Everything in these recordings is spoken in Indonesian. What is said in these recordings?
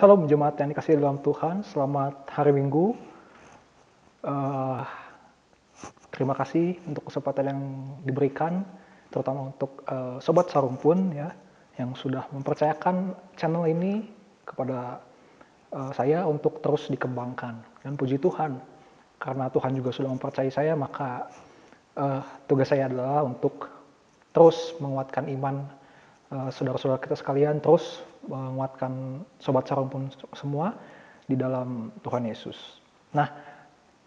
Shalom jemaat yang dikasihi dalam Tuhan, selamat hari Minggu. Eh, Terima kasih untuk kesempatan yang diberikan, terutama untuk Sobat Sarumpun ya, yang sudah mempercayakan channel ini kepada saya untuk terus dikembangkan. Dan puji Tuhan, karena Tuhan juga sudah mempercayai saya, maka tugas saya adalah untuk terus menguatkan iman saudara-saudara kita sekalian, terus menguatkan Sobat Sarumpun semua di dalam Tuhan Yesus. Nah,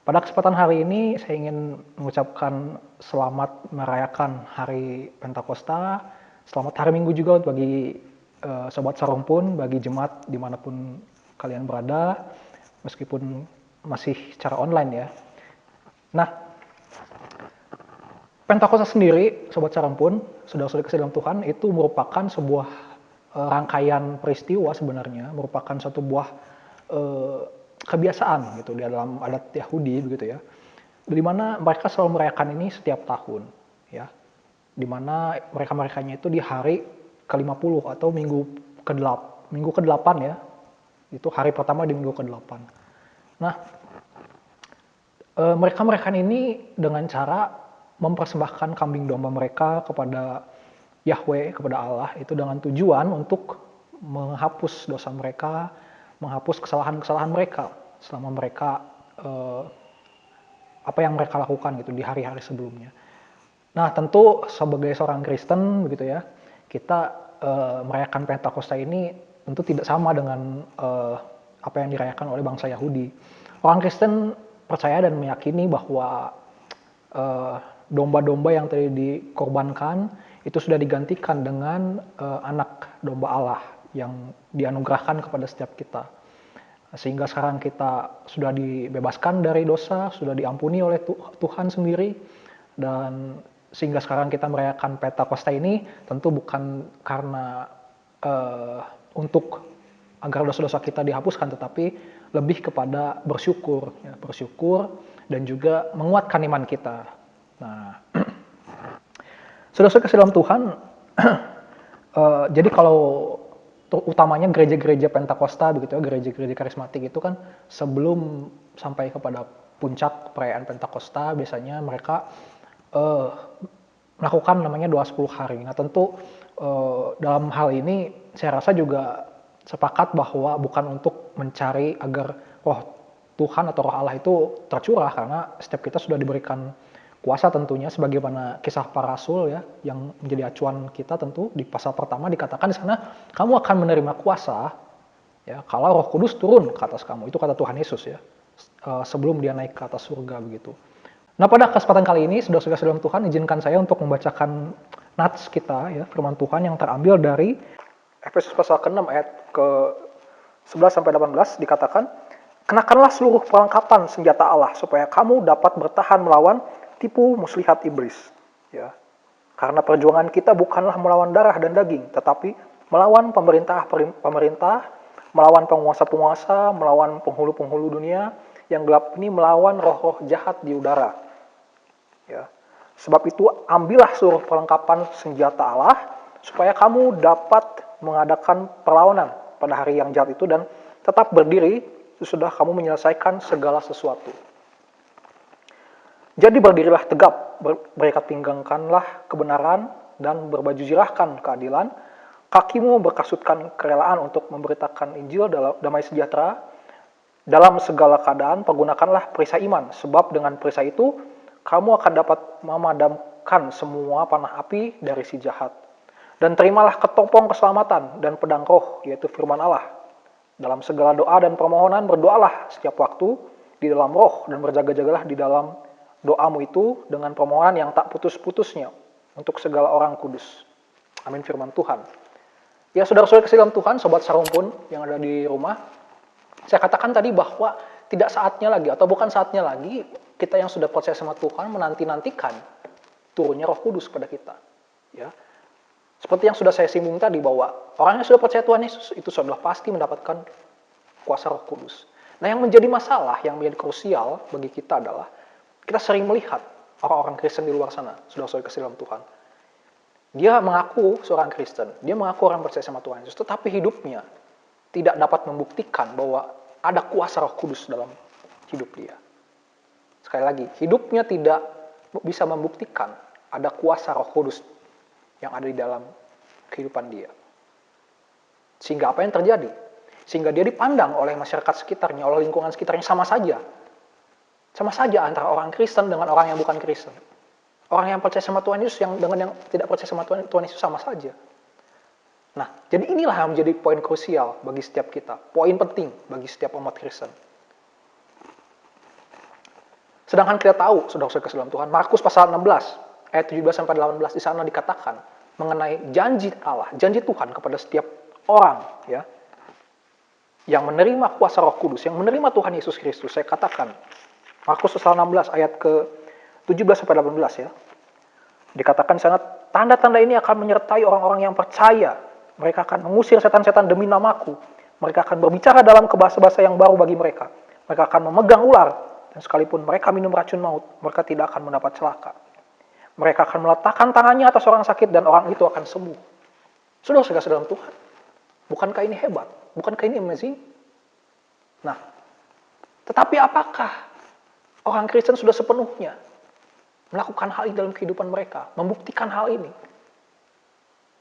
pada kesempatan hari ini saya ingin mengucapkan selamat merayakan hari Pentakosta, selamat hari Minggu juga bagi Sobat Sarumpun, bagi jemaat dimanapun kalian berada, meskipun masih secara online ya. Nah, Pentakosta sendiri, Sobat Sarumpun, saudara-saudara kasih dalam Tuhan, itu merupakan sebuah rangkaian peristiwa sebenarnya, merupakan satu buah kebiasaan gitu di dalam adat Yahudi begitu ya. Di mana mereka selalu merayakan ini setiap tahun ya. Di mana mereka-merakanya itu di hari ke-50 atau minggu ke-8 ya. Itu hari pertama di minggu ke-8. Nah, mereka merayakan ini dengan cara mempersembahkan kambing domba mereka kepada Yahweh, kepada Allah, itu dengan tujuan untuk menghapus dosa mereka, menghapus kesalahan-kesalahan mereka selama mereka apa yang mereka lakukan gitu di hari-hari sebelumnya. Nah, tentu sebagai seorang Kristen begitu ya, kita merayakan Pentakosta ini tentu tidak sama dengan apa yang dirayakan oleh bangsa Yahudi. Orang Kristen percaya dan meyakini bahwa domba-domba yang tadi dikorbankan itu sudah digantikan dengan anak domba Allah yang dianugerahkan kepada setiap kita. Sehingga sekarang kita sudah dibebaskan dari dosa, sudah diampuni oleh Tuhan sendiri, dan sehingga sekarang kita merayakan Pentakosta ini tentu bukan karena untuk agar dosa-dosa kita dihapuskan, tetapi lebih kepada bersyukur, ya, bersyukur dan juga menguatkan iman kita. Nah, saudara-saudara kasih dalam Tuhan, jadi kalau utamanya gereja-gereja Pentakosta begitu ya, gereja-gereja karismatik itu kan sebelum sampai kepada puncak perayaan Pentakosta biasanya mereka melakukan namanya doa 10 hari. Nah, tentu dalam hal ini saya rasa juga sepakat bahwa bukan untuk mencari agar roh Tuhan atau roh Allah itu tercurah, karena setiap kita sudah diberikan kuasa tentunya, sebagaimana kisah para rasul ya, yang menjadi acuan kita tentu di pasal pertama dikatakan di sana, kamu akan menerima kuasa ya kalau Roh Kudus turun ke atas kamu. Itu kata Tuhan Yesus ya, sebelum dia naik ke atas surga begitu. Nah, pada kesempatan kali ini saudara-saudara dalam Tuhan, izinkan saya untuk membacakan nats kita ya, firman Tuhan yang terambil dari Efesus pasal ke-6 ayat ke-11 sampai 18 dikatakan, kenakanlah seluruh perlengkapan senjata Allah supaya kamu dapat bertahan melawan tipu muslihat iblis ya. Karena perjuangan kita bukanlah melawan darah dan daging, tetapi melawan pemerintah, melawan penguasa-penguasa, melawan penghulu-penghulu dunia yang gelap ini, melawan roh-roh jahat di udara ya. Sebab itu ambillah seluruh perlengkapan senjata Allah supaya kamu dapat mengadakan perlawanan pada hari yang jahat itu dan tetap berdiri sesudah kamu menyelesaikan segala sesuatu. Jadi berdirilah tegap, berikat pinggangkanlah kebenaran dan berbaju zirahkan keadilan, kakimu berkasutkan kerelaan untuk memberitakan Injil dalam damai sejahtera, dalam segala keadaan pergunakanlah perisai iman, sebab dengan perisai itu kamu akan dapat memadamkan semua panah api dari si jahat. Dan terimalah ketopong keselamatan dan pedang roh, yaitu firman Allah. Dalam segala doa dan permohonan berdoalah setiap waktu di dalam roh, dan berjaga-jagalah di dalam doamu itu dengan permohonan yang tak putus-putusnya untuk segala orang kudus. Amin, firman Tuhan. Ya, saudara-saudara kasih dalam Tuhan, Sobat Sarumpun yang ada di rumah, saya katakan tadi bahwa tidak saatnya lagi atau bukan saatnya lagi kita yang sudah percaya sama Tuhan menanti-nantikan turunnya Roh Kudus pada kita. Ya, seperti yang sudah saya singgung tadi bahwa orang yang sudah percaya Tuhan Yesus itu sudah pasti mendapatkan kuasa Roh Kudus. Nah, yang menjadi masalah, yang menjadi krusial bagi kita adalah kita sering melihat orang-orang Kristen di luar sana, saudara-saudara kasih dalam Tuhan. Dia mengaku seorang Kristen, dia mengaku orang percaya sama Tuhan Yesus, tetapi hidupnya tidak dapat membuktikan bahwa ada kuasa Roh Kudus dalam hidup dia. Sekali lagi, hidupnya tidak bisa membuktikan ada kuasa Roh Kudus yang ada di dalam kehidupan dia. Sehingga apa yang terjadi? Sehingga dia dipandang oleh masyarakat sekitarnya, oleh lingkungan sekitarnya sama saja. Sama saja antara orang Kristen dengan orang yang bukan Kristen. Orang yang percaya sama Tuhan Yesus yang dengan yang tidak percaya sama Tuhan Yesus sama saja. Nah, jadi inilah yang menjadi poin krusial bagi setiap kita. Poin penting bagi setiap umat Kristen. Sedangkan kita tahu, saudara-saudara dalam Tuhan, Markus pasal 16, ayat 17-18, di sana dikatakan mengenai janji Allah, janji Tuhan kepada setiap orang, ya, yang menerima kuasa Roh Kudus, yang menerima Tuhan Yesus Kristus. Saya katakan, Markus pasal 16, ayat ke-17-18, ya. Dikatakan di sana, tanda-tanda ini akan menyertai orang-orang yang percaya. Mereka akan mengusir setan-setan demi namaku. Mereka akan berbicara dalam bahasa-bahasa yang baru bagi mereka. Mereka akan memegang ular. Dan sekalipun mereka minum racun maut, mereka tidak akan mendapat celaka. Mereka akan meletakkan tangannya atas orang sakit dan orang itu akan sembuh. Saudara-saudara dalam Tuhan, bukankah ini hebat? Bukankah ini amazing? Nah, tetapi apakah orang Kristen sudah sepenuhnya melakukan hal ini dalam kehidupan mereka, membuktikan hal ini?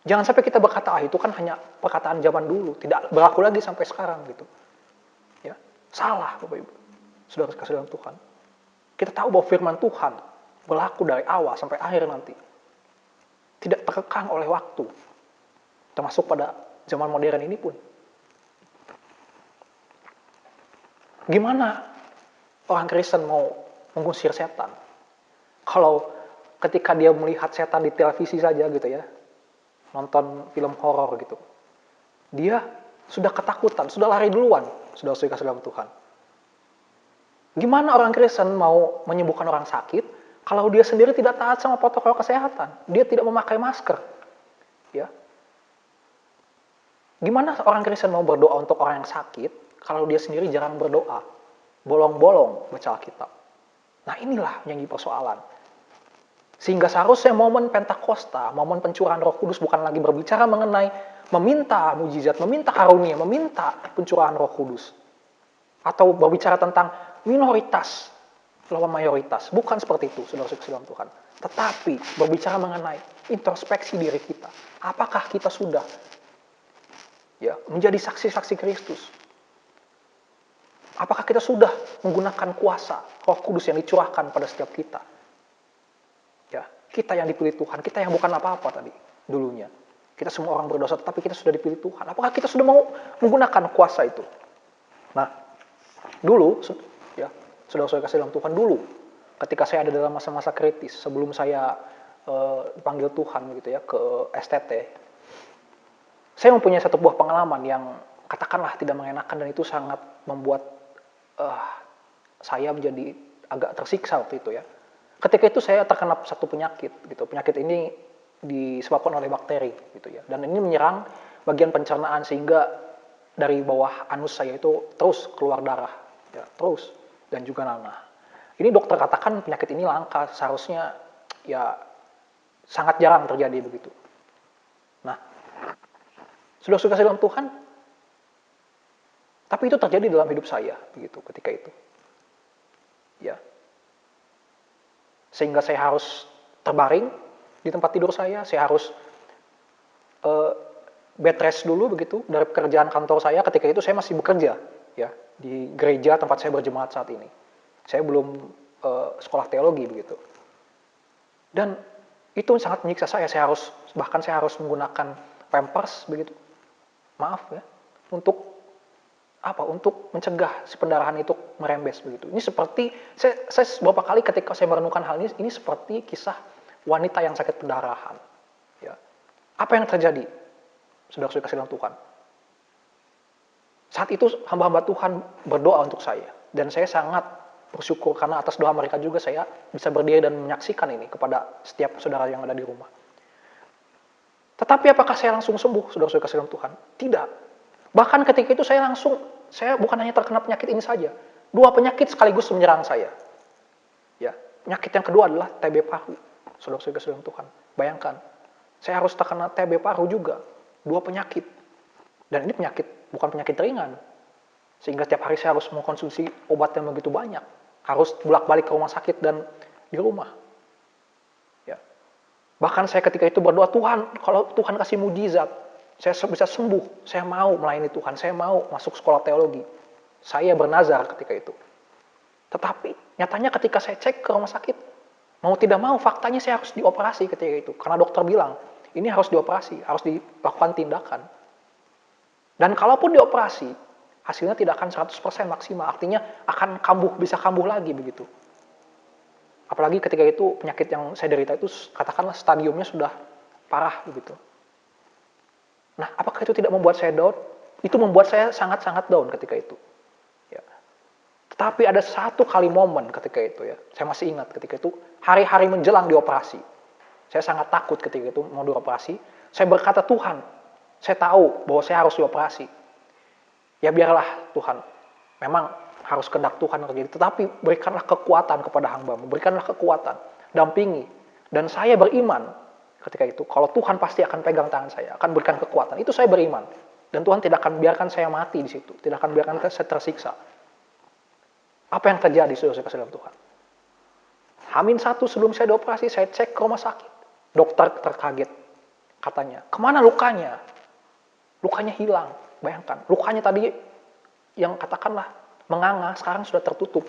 Jangan sampai kita berkata, itu kan hanya perkataan zaman dulu, tidak berlaku lagi sampai sekarang gitu. Ya, salah Bapak Ibu. Saudara kasih dalam Tuhan. Kita tahu bahwa firman Tuhan berlaku dari awal sampai akhir nanti. Tidak terkekang oleh waktu. Termasuk pada zaman modern ini pun. Gimana orang Kristen mau mengusir setan? Kalau ketika dia melihat setan di televisi saja gitu ya, nonton film horor gitu, dia sudah ketakutan, sudah lari duluan, sudah kasih dalam Tuhan. Gimana orang Kristen mau menyembuhkan orang sakit kalau dia sendiri tidak taat sama protokol kesehatan? Dia tidak memakai masker. Ya. Gimana orang Kristen mau berdoa untuk orang yang sakit kalau dia sendiri jarang berdoa? Bolong-bolong baca Alkitab. Nah, inilah yang jadi persoalan. Sehingga seharusnya momen Pentakosta, momen pencurahan Roh Kudus bukan lagi berbicara mengenai meminta mujizat, meminta karunia, meminta pencurahan Roh Kudus. Atau berbicara tentang minoritas lawan mayoritas. Bukan seperti itu, saudara-saudara dalam Tuhan. Tetapi berbicara mengenai introspeksi diri kita. Apakah kita sudah menjadi saksi-saksi Kristus? Apakah kita sudah menggunakan kuasa Roh Kudus yang dicurahkan pada setiap kita? Ya, kita yang dipilih Tuhan, kita yang bukan apa-apa tadi dulunya. Kita semua orang berdosa, tetapi kita sudah dipilih Tuhan. Apakah kita sudah mau menggunakan kuasa itu? Nah, dulu, saudara-saudara kasih dalam Tuhan, dulu ketika saya ada dalam masa-masa kritis sebelum saya dipanggil Tuhan gitu ya ke STT, saya mempunyai satu buah pengalaman yang katakanlah tidak mengenakan, dan itu sangat membuat saya menjadi agak tersiksa waktu itu ya. Ketika itu saya terkena satu penyakit gitu. Penyakit ini disebabkan oleh bakteri gitu ya, dan ini menyerang bagian pencernaan sehingga dari bawah anus saya itu terus keluar darah ya, terus, dan juga nanah. Ini dokter katakan penyakit ini langka, seharusnya ya sangat jarang terjadi begitu. Nah, sudah kasih dalam Tuhan, tapi itu terjadi dalam hidup saya begitu ketika itu. Ya. Sehingga saya harus terbaring di tempat tidur saya harus bed rest dulu begitu dari pekerjaan kantor saya. Ketika itu saya masih bekerja ya di gereja tempat saya berjemaat saat ini. Saya belum sekolah teologi begitu. Dan itu sangat menyiksa saya. Bahkan saya harus menggunakan pampers begitu. Maaf ya, untuk apa? Untuk mencegah si pendarahan itu merembes begitu. Ini seperti saya beberapa kali ketika saya merenungkan hal ini seperti kisah wanita yang sakit pendarahan. Ya. Apa yang terjadi? Saudara-saudara kasih dalam Tuhan. Saat itu hamba-hamba Tuhan berdoa untuk saya, dan saya sangat bersyukur karena atas doa mereka juga saya bisa berdiri dan menyaksikan ini kepada setiap saudara yang ada di rumah. Tetapi apakah saya langsung sembuh, saudara-saudara kasih dalam Tuhan? Tidak. Bahkan ketika itu saya bukan hanya terkena penyakit ini saja. 2 penyakit sekaligus menyerang saya. Ya, penyakit yang kedua adalah TB paru. Saudara-saudara kasih dalam Tuhan. Bayangkan, saya harus terkena TB paru juga. 2 penyakit. Dan ini penyakit bukan penyakit ringan. Sehingga setiap hari saya harus mengkonsumsi obat yang begitu banyak. Harus bolak-balik ke rumah sakit dan di rumah. Ya. Bahkan saya ketika itu berdoa, Tuhan, kalau Tuhan kasih mujizat, saya bisa sembuh, saya mau melayani Tuhan, saya mau masuk sekolah teologi. Saya bernazar ketika itu. Tetapi nyatanya ketika saya cek ke rumah sakit, mau tidak mau faktanya saya harus dioperasi ketika itu. Karena dokter bilang, ini harus dioperasi, harus dilakukan tindakan. Dan kalaupun dioperasi, hasilnya tidak akan 100% maksimal. Artinya akan bisa kambuh lagi begitu. Apalagi ketika itu penyakit yang saya derita itu katakanlah stadiumnya sudah parah begitu. Nah, apakah itu tidak membuat saya down? Itu membuat saya sangat-sangat down ketika itu. Ya. Tetapi ada satu kali momen ketika itu ya. Saya masih ingat ketika itu hari-hari menjelang dioperasi. Saya sangat takut ketika itu mau dioperasi. Saya berkata, Tuhan, saya tahu bahwa saya harus dioperasi. Ya biarlah Tuhan, memang harus kehendak Tuhan yang terjadi. Tetapi berikanlah kekuatan kepada hamba-Mu, berikanlah kekuatan, dampingi. Dan saya beriman ketika itu, kalau Tuhan pasti akan pegang tangan saya, akan berikan kekuatan. Itu saya beriman. Dan Tuhan tidak akan biarkan saya mati di situ, tidak akan biarkan saya tersiksa. Apa yang terjadi, saudara saya kasih dalam Tuhan? H-1 sebelum saya dioperasi, saya cek ke rumah sakit. Dokter terkaget, katanya, kemana lukanya? Lukanya hilang. Bayangkan, lukanya tadi yang katakanlah menganga, sekarang sudah tertutup.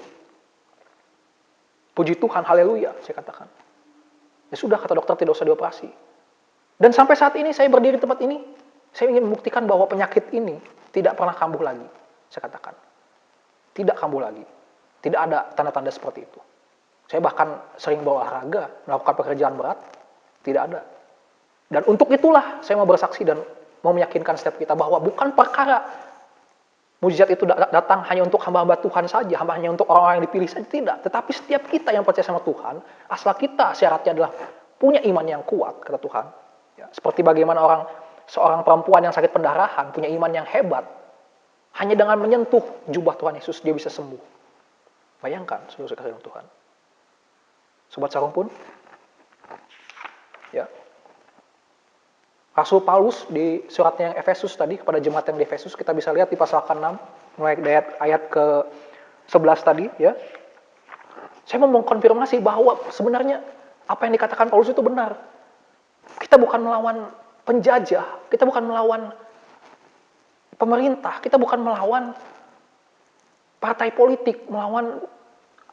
Puji Tuhan, haleluya, saya katakan. Ya sudah, kata dokter, tidak usah dioperasi. Dan sampai saat ini, saya berdiri di tempat ini, saya ingin membuktikan bahwa penyakit ini tidak pernah kambuh lagi, saya katakan. Tidak kambuh lagi. Tidak ada tanda-tanda seperti itu. Saya bahkan sering berolahraga, melakukan pekerjaan berat, tidak ada. Dan untuk itulah, saya mau bersaksi dan mau meyakinkan setiap kita bahwa bukan perkara mujizat itu datang hanya untuk hamba-hamba Tuhan saja, hanya untuk orang-orang yang dipilih saja, tidak. Tetapi setiap kita yang percaya sama Tuhan, asal kita syaratnya adalah punya iman yang kuat, kata Tuhan. Ya, seperti bagaimana seorang perempuan yang sakit pendarahan, punya iman yang hebat, hanya dengan menyentuh jubah Tuhan Yesus, dia bisa sembuh. Bayangkan, saudara kasih Tuhan. Sobat Sarung pun, ya. Rasul Paulus di suratnya yang Efesus tadi, kepada jemaat yang di Efesus, kita bisa lihat di pasal ke-6, mulai dari ayat ke-11 tadi, ya. Saya mau mengkonfirmasi bahwa sebenarnya apa yang dikatakan Paulus itu benar. Kita bukan melawan penjajah, kita bukan melawan pemerintah, kita bukan melawan partai politik, melawan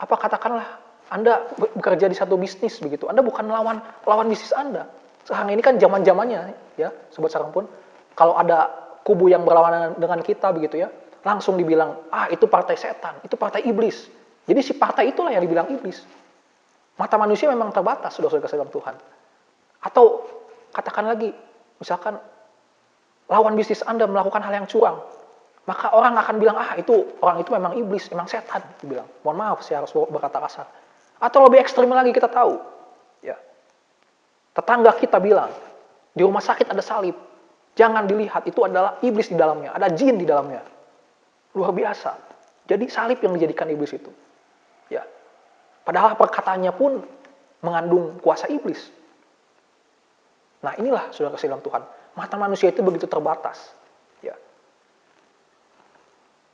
katakanlah Anda bekerja di satu bisnis begitu. Anda bukan lawan bisnis Anda. Sekarang ini kan zaman-zamannya ya, sobat sarang pun, kalau ada kubu yang berlawanan dengan kita begitu ya, langsung dibilang, itu partai setan, itu partai iblis. Jadi si partai itulah yang dibilang iblis. Mata manusia memang terbatas, saudara-saudara kasih dalam Tuhan. Atau katakan lagi, misalkan lawan bisnis Anda melakukan hal yang curang, maka orang akan bilang, orang itu memang iblis, memang setan, dibilang. Mohon maaf, saya harus berkata kasar. Atau lebih ekstrim lagi kita tahu, ya. Tetangga kita bilang, di rumah sakit ada salib. Jangan dilihat, itu adalah iblis di dalamnya. Ada jin di dalamnya. Luar biasa. Jadi salib yang dijadikan iblis itu. Ya. Padahal perkataannya pun mengandung kuasa iblis. Nah inilah saudara kasih dalam Tuhan. Mata manusia itu begitu terbatas. Ya.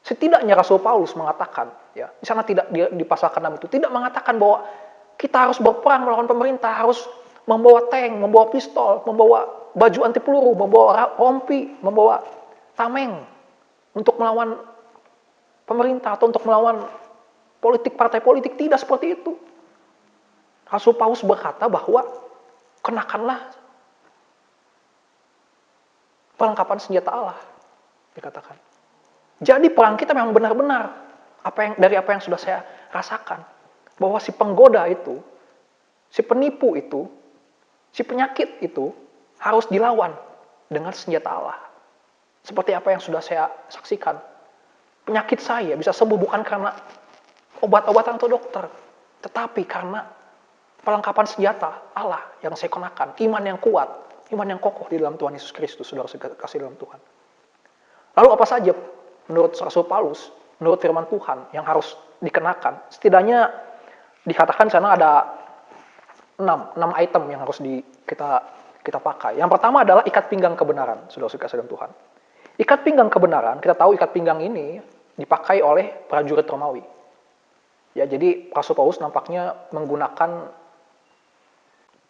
Setidaknya Rasul Paulus mengatakan, ya, di sana tidak di pasal ke-6 itu, tidak mengatakan bahwa kita harus berperang melawan pemerintah, harus membawa tank, membawa pistol, membawa baju anti peluru, membawa rompi, membawa tameng untuk melawan pemerintah atau untuk melawan partai politik. Tidak seperti itu. Rasul Paulus berkata bahwa kenakanlah perlengkapan senjata Allah, dikatakan. Jadi perang kita memang benar-benar dari apa yang sudah saya rasakan, bahwa si penggoda itu, si penipu itu, si penyakit itu harus dilawan dengan senjata Allah. Seperti apa yang sudah saya saksikan. Penyakit saya bisa sembuh bukan karena obat-obatan atau dokter, tetapi karena perlengkapan senjata Allah yang saya kenakan, iman yang kuat, iman yang kokoh di dalam Tuhan Yesus Kristus, saudara kasih dalam Tuhan. Lalu apa saja menurut Rasul Paulus, menurut firman Tuhan yang harus dikenakan? Setidaknya dikatakan sana ada 6 item yang harus kita pakai. Yang pertama adalah ikat pinggang kebenaran, saudara kasih dalam Tuhan. Ikat pinggang kebenaran, kita tahu ikat pinggang ini dipakai oleh prajurit Romawi. Ya, jadi Rasul Paulus nampaknya menggunakan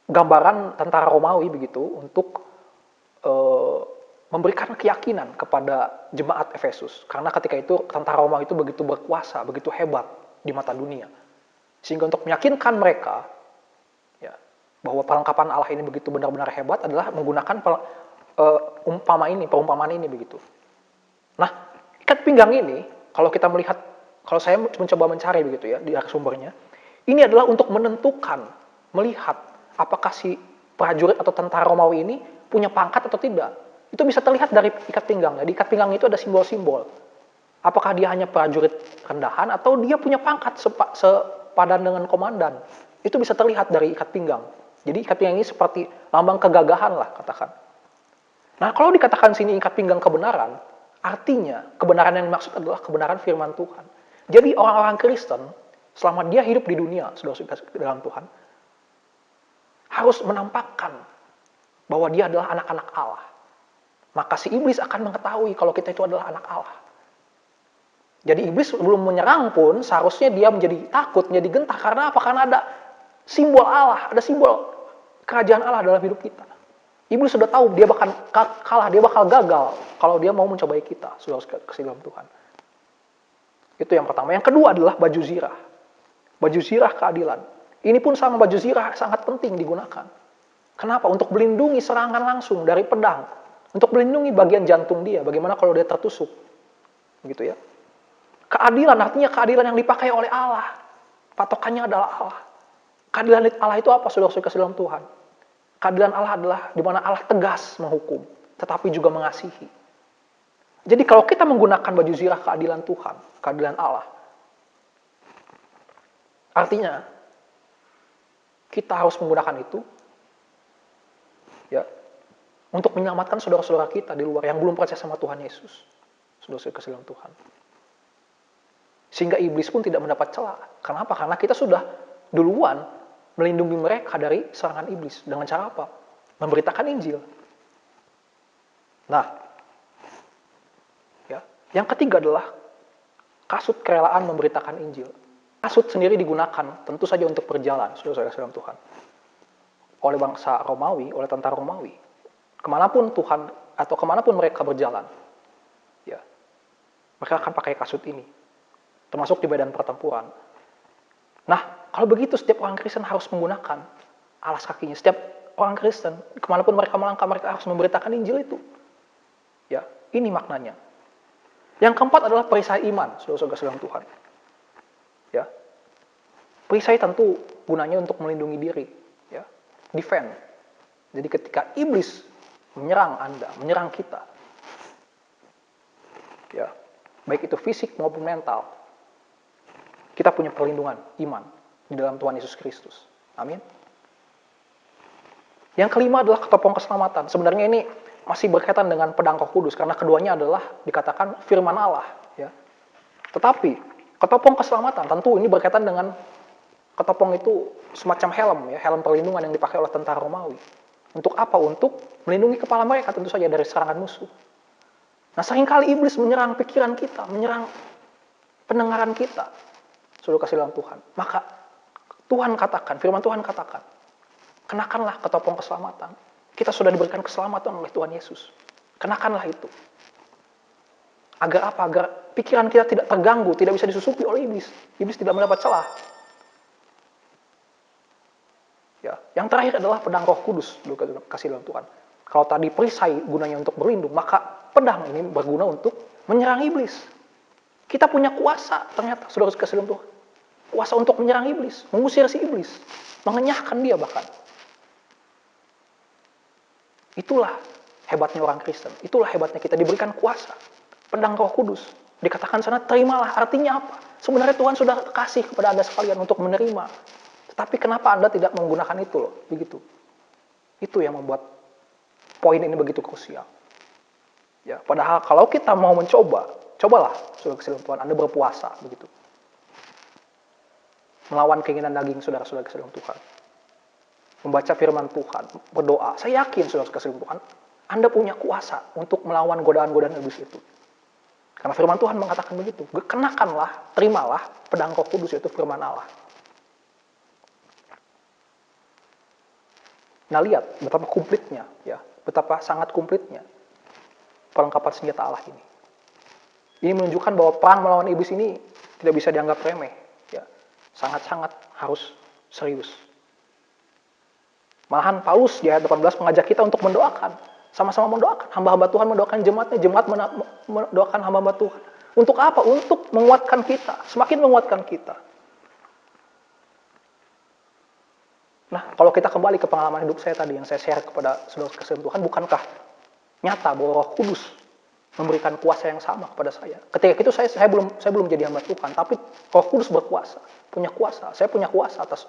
gambaran tentara Romawi begitu untuk memberikan keyakinan kepada jemaat Efesus. Karena ketika itu tentara Romawi itu begitu berkuasa, begitu hebat di mata dunia. Sehingga untuk meyakinkan mereka ya, bahwa perlengkapan Allah ini begitu benar-benar hebat adalah menggunakan perumpamaan ini begitu. Nah, ikat pinggang ini, kalau kita melihat, kalau saya mencoba mencari begitu ya, di sumbernya, ini adalah untuk menentukan, melihat apakah si prajurit atau tentara Romawi ini punya pangkat atau tidak. Itu bisa terlihat dari ikat pinggangnya. Di ikat pinggang itu ada simbol-simbol. Apakah dia hanya prajurit rendahan atau dia punya pangkat sepadan dengan komandan. Itu bisa terlihat dari ikat pinggang. Jadi ikat pinggang ini seperti lambang kegagahan lah katakan. Nah, kalau dikatakan sini ikat pinggang kebenaran, artinya kebenaran yang dimaksud adalah kebenaran firman Tuhan. Jadi orang-orang Kristen selama dia hidup di dunia, saudara-saudara dalam Tuhan, harus menampakkan bahwa dia adalah anak-anak Allah. Maka si iblis akan mengetahui kalau kita itu adalah anak Allah. Jadi iblis belum menyerang pun seharusnya dia menjadi takut, menjadi gentar. Karena apa? Karena ada simbol Allah, ada simbol kerajaan Allah dalam hidup kita. Iblis sudah tahu dia bakal kalah, dia bakal gagal kalau dia mau mencobai kita, saudara kasih dalam Tuhan. Itu yang pertama. Yang kedua adalah baju zirah. Baju zirah keadilan. Ini pun sama, baju zirah sangat penting digunakan. Kenapa? Untuk melindungi serangan langsung dari pedang. Untuk melindungi bagian jantung dia. Bagaimana kalau dia tertusuk. Gitu ya. Keadilan artinya keadilan yang dipakai oleh Allah. Patokannya adalah Allah. Keadilan Allah itu apa, saudara-saudara kasih dalam Tuhan? Keadilan Allah adalah di mana Allah tegas menghukum, tetapi juga mengasihi. Jadi kalau kita menggunakan baju zirah keadilan Tuhan, keadilan Allah, artinya kita harus menggunakan itu ya untuk menyelamatkan saudara-saudara kita di luar yang belum percaya sama Tuhan Yesus. Saudara-saudara kasih dalam Tuhan. Sehingga iblis pun tidak mendapat celah. Kenapa? Karena kita sudah duluan melindungi mereka dari serangan iblis. Dengan cara apa? Memberitakan Injil. Nah, ya, yang ketiga adalah kasut kerelaan memberitakan Injil. Kasut sendiri digunakan tentu saja untuk berjalan, saudara-saudara dalam Tuhan. Oleh bangsa Romawi, oleh tentara Romawi. Kemanapun Tuhan, atau kemanapun mereka berjalan, ya, mereka akan pakai kasut ini. Termasuk di medan pertempuran. Nah, kalau begitu setiap orang Kristen harus menggunakan alas kakinya. Setiap orang Kristen, kemanapun mereka melangkah, mereka harus memberitakan Injil itu. Ya, ini maknanya. Yang keempat adalah perisai iman, saudara-saudara dalam Tuhan. Ya, perisai tentu gunanya untuk melindungi diri, ya, defend. Jadi ketika iblis menyerang Anda, menyerang kita, ya, baik itu fisik maupun mental, kita punya perlindungan iman di dalam Tuhan Yesus Kristus. Amin. Yang kelima adalah ketopong keselamatan. Sebenarnya ini masih berkaitan dengan pedang Roh Kudus karena keduanya adalah dikatakan firman Allah. Ya. Tetapi ketopong keselamatan tentu ini berkaitan dengan ketopong itu semacam helm, ya, helm perlindungan yang dipakai oleh tentara Romawi. Untuk apa? Untuk melindungi kepala mereka tentu saja dari serangan musuh. Nah, seringkali iblis menyerang pikiran kita, menyerang pendengaran kita. Sudah kasih dalam Tuhan. Maka Tuhan katakan, firman Tuhan katakan, kenakanlah ketopong keselamatan. Kita sudah diberikan keselamatan oleh Tuhan Yesus. Kenakanlah itu. Agar apa? Agar pikiran kita tidak terganggu, tidak bisa disusupi oleh iblis. Iblis tidak mendapat celah. Ya, yang terakhir adalah pedang Roh Kudus, sudah kasih dalam Tuhan. Kalau tadi perisai gunanya untuk berlindung, maka pedang ini berguna untuk menyerang iblis. Kita punya kuasa, ternyata saudara kasih dalam Tuhan. Kuasa untuk menyerang iblis, mengusir si iblis, mengenyahkan dia bahkan. Itulah hebatnya orang Kristen, itulah hebatnya kita diberikan kuasa. Pedang Roh Kudus, dikatakan sana terimalah, artinya apa? Sebenarnya Tuhan sudah kasih kepada Anda sekalian untuk menerima. Tetapi kenapa Anda tidak menggunakan itu loh, begitu. Itu yang membuat poin ini begitu krusial. Ya, padahal kalau kita mau mencoba, cobalah, saudara kasih dalam Tuhan, Anda berpuasa, begitu. Melawan keinginan daging saudara-saudara kasih dalam Tuhan. Membaca firman Tuhan, berdoa. Saya yakin saudara kasih dalam Tuhan, Anda punya kuasa untuk melawan godaan-godaan iblis itu. Karena firman Tuhan mengatakan begitu. Kenakanlah, terimalah pedang Roh Kudus, yaitu firman Allah. Nah, lihat betapa komplitnya, ya, betapa sangat komplitnya perlengkapan senjata Allah ini. Ini menunjukkan bahwa perang melawan iblis ini tidak bisa dianggap remeh, ya. Sangat-sangat harus serius. Malahan Paulus di ayat 18 mengajak kita untuk mendoakan, sama-sama mendoakan. Hamba-hamba Tuhan mendoakan jemaatnya, jemaat mendoakan hamba-hamba Tuhan. Untuk apa? Untuk menguatkan kita, semakin menguatkan kita. Nah, kalau kita kembali ke pengalaman hidup saya tadi yang saya share kepada saudara-saudara Tuhan, bukankah nyata bahwa Roh Kudus memberikan kuasa yang sama kepada saya? Ketika itu saya belum jadi hamba Tuhan, tapi Roh Kudus berkuasa, punya kuasa. Saya punya kuasa atas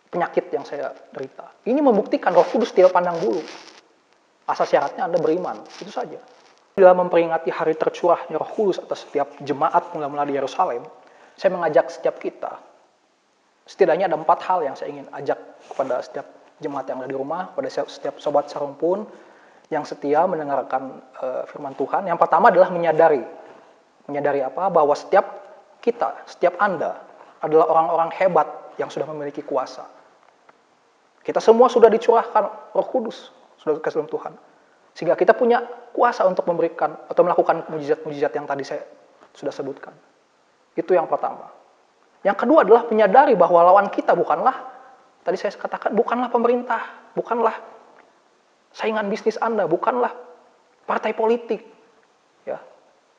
penyakit yang saya derita. Ini membuktikan Roh Kudus tidak pandang bulu. Asal syaratnya Anda beriman, itu saja. Dalam memperingati hari tercurahnya Roh Kudus atas setiap jemaat mula-mula di Yerusalem, saya mengajak setiap kita. Setidaknya ada 4 hal yang saya ingin ajak kepada setiap jemaat yang ada di rumah, pada setiap sobat Sarumpun yang setia mendengarkan firman Tuhan. Yang pertama adalah menyadari apa? Bahwa setiap kita, setiap Anda adalah orang-orang hebat yang sudah memiliki kuasa. Kita semua sudah dicurahkan Roh Kudus, sudah dikasih dalam Tuhan. Sehingga kita punya kuasa untuk memberikan atau melakukan mujizat-mujizat yang tadi saya sudah sebutkan. Itu yang pertama. Yang kedua adalah menyadari bahwa lawan kita bukanlah, tadi saya katakan, bukanlah pemerintah, bukanlah saingan bisnis Anda, bukanlah partai politik, ya.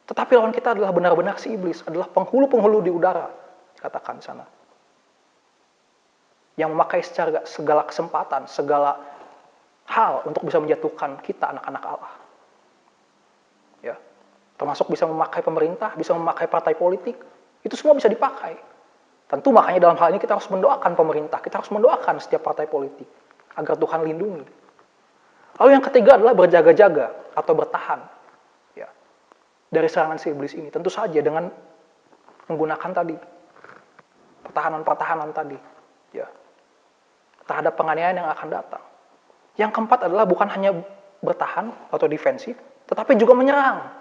Tetapi lawan kita adalah benar-benar si iblis, adalah penghulu-penghulu di udara, dikatakan di sana. Yang memakai segala kesempatan, segala hal untuk bisa menjatuhkan kita, anak-anak Allah. Ya. Termasuk bisa memakai pemerintah, bisa memakai partai politik, itu semua bisa dipakai. Tentu makanya dalam hal ini kita harus mendoakan pemerintah, kita harus mendoakan setiap partai politik, agar Tuhan lindungi. Lalu yang ketiga adalah berjaga-jaga atau bertahan, ya, dari serangan si iblis ini. Tentu saja dengan menggunakan tadi, pertahanan-pertahanan tadi, ya, terhadap penganiayaan yang akan datang. Yang keempat adalah bukan hanya bertahan atau defensif, tetapi juga menyerang.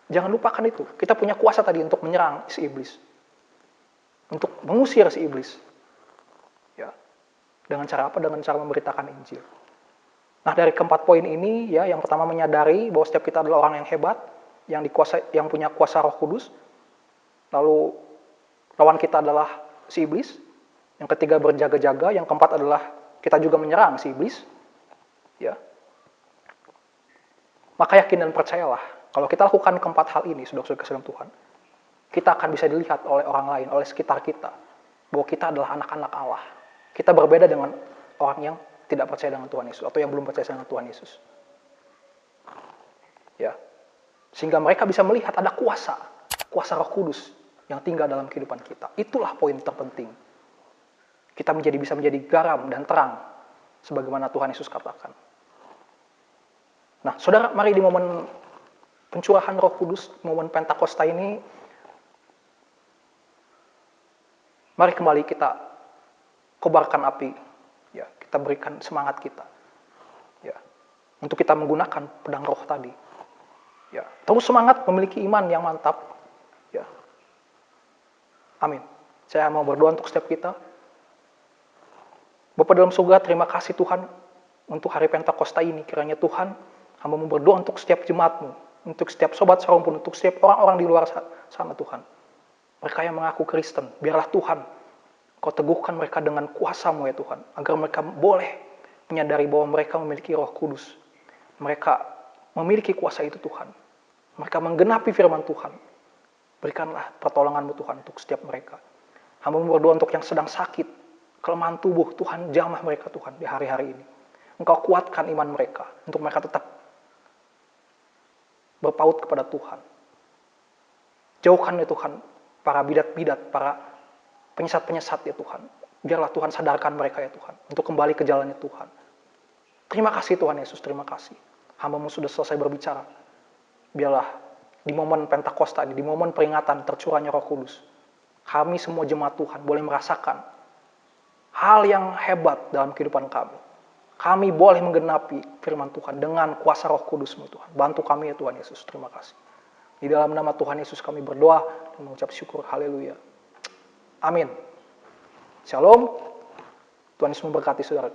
Jangan lupakan itu. Kita punya kuasa tadi untuk menyerang si iblis. Untuk mengusir si iblis. Ya. Dengan cara apa? Dengan cara memberitakan Injil. Nah, dari keempat poin ini, ya, yang pertama menyadari bahwa setiap kita adalah orang yang hebat, yang punya kuasa Roh Kudus. Lalu lawan kita adalah si iblis. Yang ketiga berjaga-jaga, yang keempat adalah kita juga menyerang si iblis. Ya. Maka yakin dan percayalah, kalau kita lakukan keempat hal ini, saudara-saudara kasih dalam Tuhan, kita akan bisa dilihat oleh orang lain, oleh sekitar kita, bahwa kita adalah anak-anak Allah. Kita berbeda dengan orang yang tidak percaya dengan Tuhan Yesus, atau yang belum percaya dengan Tuhan Yesus. Ya. Sehingga mereka bisa melihat ada kuasa Roh Kudus yang tinggal dalam kehidupan kita. Itulah poin terpenting. Kita bisa menjadi garam dan terang, sebagaimana Tuhan Yesus katakan. Nah, saudara, mari di momen pencurahan Roh Kudus, momen Pentakosta ini, mari kembali kita kobarkan api, ya, kita berikan semangat kita, ya, untuk kita menggunakan pedang Roh tadi, ya, terus semangat memiliki iman yang mantap, ya, amin. Saya mau berdoa untuk setiap kita. Bapa dalam surga, terima kasih Tuhan untuk hari Pentakosta ini. Kiranya Tuhan, hamba mau berdoa untuk setiap jemaat-Mu, untuk setiap sobat Sarumpun, untuk setiap orang-orang di luar sana Tuhan. Mereka yang mengaku Kristen, biarlah Tuhan, Kau teguhkan mereka dengan kuasa-Mu ya Tuhan, agar mereka boleh menyadari bahwa mereka memiliki Roh Kudus. Mereka memiliki kuasa itu Tuhan. Mereka menggenapi firman Tuhan. Berikanlah pertolongan-Mu Tuhan untuk setiap mereka. Hamba berdoa untuk yang sedang sakit, kelemahan tubuh, Tuhan jamah mereka Tuhan di hari-hari ini. Engkau kuatkan iman mereka, untuk mereka tetap berpaut kepada Tuhan. Jauhkan ya Tuhan para bidat-bidat, para penyesat-penyesat ya Tuhan. Biarlah Tuhan sadarkan mereka ya Tuhan, untuk kembali ke jalannya Tuhan. Terima kasih Tuhan Yesus, terima kasih. Hamba-Mu sudah selesai berbicara. Biarlah di momen Pentakosta ini, di momen peringatan tercurahnya Roh Kudus, kami semua jemaat Tuhan boleh merasakan hal yang hebat dalam kehidupan kami. kami boleh menggenapi firman Tuhan dengan kuasa Roh Kudus-Mu Tuhan. Bantu kami ya Tuhan Yesus, terima kasih. Di dalam nama Tuhan Yesus kami berdoa dan mengucap syukur, haleluya. Amin. Shalom, Tuhan Yesus memberkati saudara.